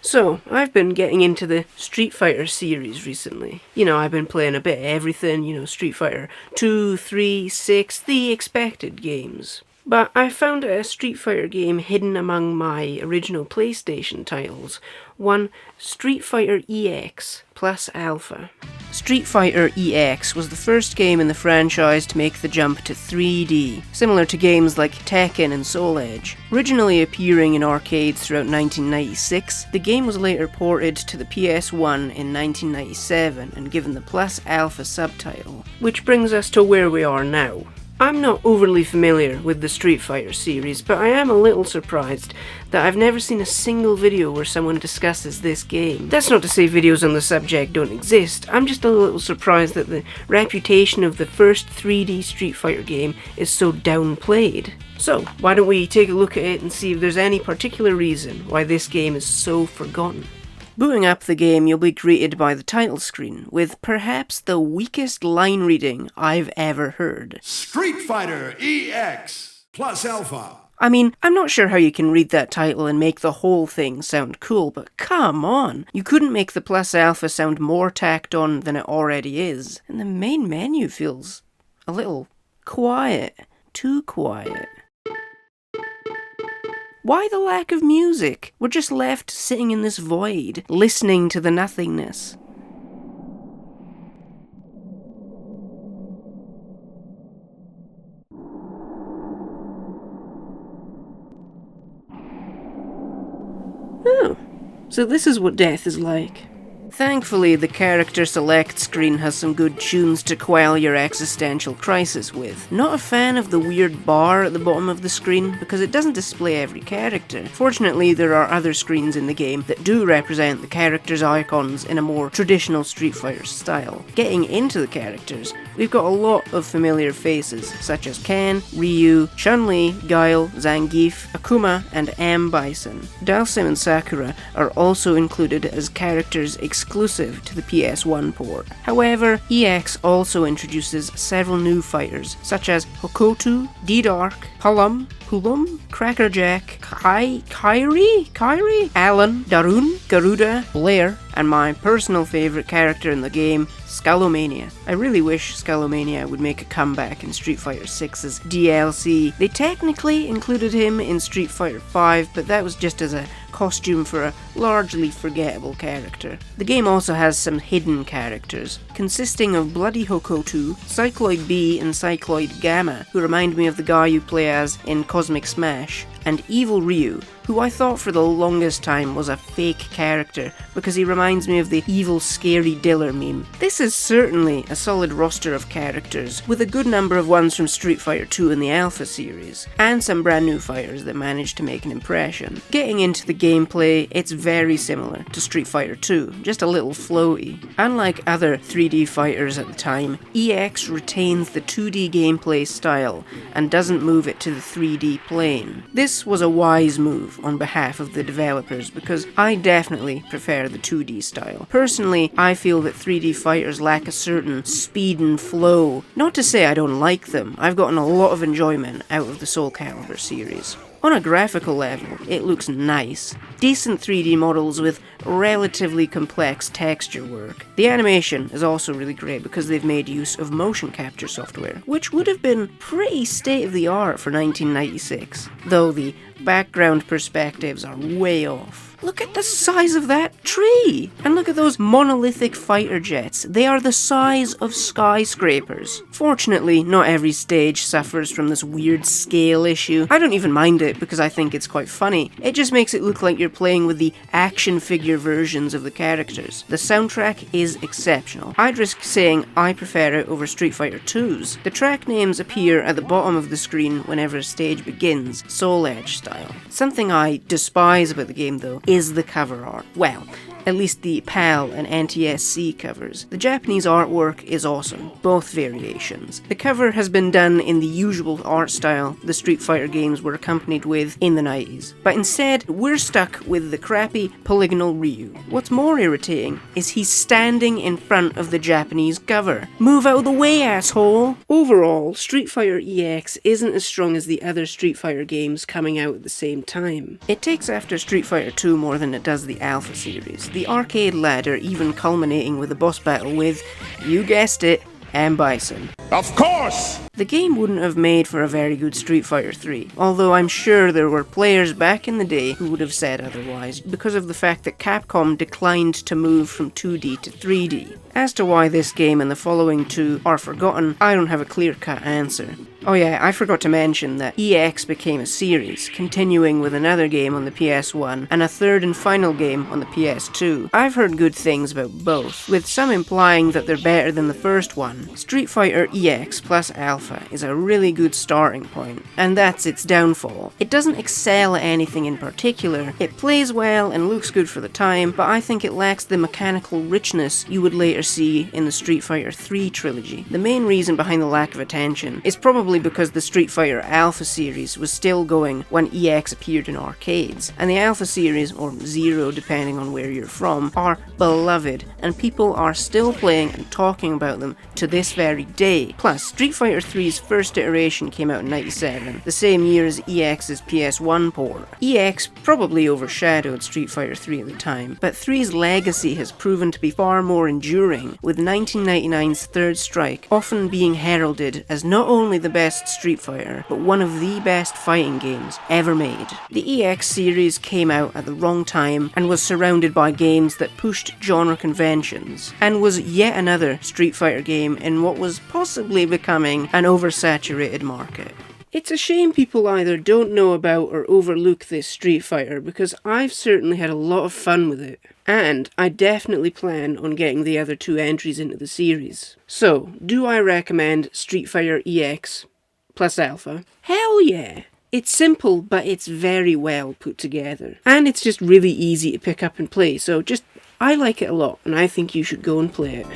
So, I've been getting into the Street Fighter series recently. I've been playing a bit of everything, Street Fighter 2, 3, 6, the expected games. But I found a Street Fighter game hidden among my original PlayStation titles. One, Street Fighter EX plus Alpha. Street Fighter EX was the first game in the franchise to make the jump to 3D, similar to games like Tekken and Soul Edge. Originally appearing in arcades throughout 1996, the game was later ported to the PS1 in 1997 and given the Plus Alpha subtitle. Which brings us to where we are now. I'm not overly familiar with the Street Fighter series, but I am a little surprised that I've never seen a single video where someone discusses this game. That's not to say videos on the subject don't exist, I'm just a little surprised that the reputation of the first 3D Street Fighter game is so downplayed. So, why don't we take a look at it and see if there's any particular reason why this game is so forgotten. Booting up the game, you'll be greeted by the title screen, with perhaps the weakest line reading I've ever heard. Street Fighter EX plus Alpha. I mean, I'm not sure how you can read that title and make the whole thing sound cool, but come on! You couldn't make the Plus Alpha sound more tacked on than it already is. And the main menu feels a little quiet. Too quiet. Why the lack of music? We're just left sitting in this void, listening to the nothingness. Oh, so this is what death is like. Thankfully, the character select screen has some good tunes to quell your existential crisis with. Not a fan of the weird bar at the bottom of the screen, because it doesn't display every character. Fortunately, there are other screens in the game that do represent the characters' icons in a more traditional Street Fighter style. Getting into the characters, we've got a lot of familiar faces, such as Ken, Ryu, Chun-Li, Guile, Zangief, Akuma, and M. Bison. Dhalsim and Sakura are also included as characters exclusive to the PS1 port. However, EX also introduces several new fighters, such as Hokuto, D-Dark, Pullum, Crackerjack, Kairi, Alan, Darun, Garuda, Blair, and my personal favourite character in the game, Skullomania. I really wish Skullomania would make a comeback in Street Fighter 6's DLC. They technically included him in Street Fighter 5, but that was just as a costume for a largely forgettable character. The game also has some hidden characters, consisting of Bloody Hokuto, Cycloid B and Cycloid Gamma, who remind me of the guy you play as in Cosmic Smash, and Evil Ryu, who I thought for the longest time was a fake character because he reminds me of the evil scary Diller meme. This is certainly a solid roster of characters, with a good number of ones from Street Fighter 2 in the Alpha series, and some brand new fighters that managed to make an impression. Getting into the gameplay, it's very similar to Street Fighter 2, just a little floaty. Unlike other 3D fighters at the time, EX retains the 2D gameplay style and doesn't move it to the 3D plane. This was a wise move on behalf of the developers because I definitely prefer the 2D style. Personally, I feel that 3D fighters lack a certain speed and flow. Not to say I don't like them, I've gotten a lot of enjoyment out of the Soul Calibur series. On a graphical level, it looks nice. Decent 3D models with relatively complex texture work. The animation is also really great because they've made use of motion capture software, which would have been pretty state-of-the-art for 1996, though the background perspectives are way off. Look at the size of that tree! And look at those monolithic fighter jets. They are the size of skyscrapers. Fortunately, not every stage suffers from this weird scale issue. I don't even mind it because I think it's quite funny. It just makes it look like you're playing with the action figure versions of the characters. The soundtrack is exceptional. I'd risk saying I prefer it over Street Fighter 2's. The track names appear at the bottom of the screen whenever a stage begins, Soul Edge style. Something I despise about the game though is the cover art. Well, at least the PAL and NTSC covers. The Japanese artwork is awesome, both variations. The cover has been done in the usual art style the Street Fighter games were accompanied with in the 90s, but instead we're stuck with the crappy polygonal Ryu. What's more irritating is he's standing in front of the Japanese cover. Move out of the way, asshole! Overall, Street Fighter EX isn't as strong as the other Street Fighter games coming out at the same time. It takes after Street Fighter 2 more than it does the Alpha series, the arcade ladder even culminating with a boss battle with, you guessed it, M. Bison. Of course! The game wouldn't have made for a very good Street Fighter 3, although I'm sure there were players back in the day who would have said otherwise, because of the fact that Capcom declined to move from 2D to 3D. As to why this game and the following two are forgotten, I don't have a clear-cut answer. Oh yeah, I forgot to mention that EX became a series, continuing with another game on the PS1 and a third and final game on the PS2. I've heard good things about both, with some implying that they're better than the first one. Street Fighter EX plus Alpha is a really good starting point, and that's its downfall. It doesn't excel at anything in particular, it plays well and looks good for the time, but I think it lacks the mechanical richness you would later see in the Street Fighter 3 trilogy. The main reason behind the lack of attention is probably because the Street Fighter Alpha series was still going when EX appeared in arcades, and the Alpha series, or Zero depending on where you're from, are beloved, and people are still playing and talking about them to this very day. Plus, Street Fighter 3's first iteration came out in 97, the same year as EX's PS1 port. EX probably overshadowed Street Fighter 3 at the time, but 3's legacy has proven to be far more enduring, with 1999's Third Strike often being heralded as not only the best Street Fighter, but one of the best fighting games ever made. The EX series came out at the wrong time and was surrounded by games that pushed genre conventions, and was yet another Street Fighter game in what was possibly becoming an oversaturated market. It's a shame people either don't know about or overlook this Street Fighter, because I've certainly had a lot of fun with it. And I definitely plan on getting the other two entries into the series. So, do I recommend Street Fighter EX plus Alpha? Hell yeah! It's simple, but it's very well put together. And it's just really easy to pick up and play, so I like it a lot, and I think you should go and play it.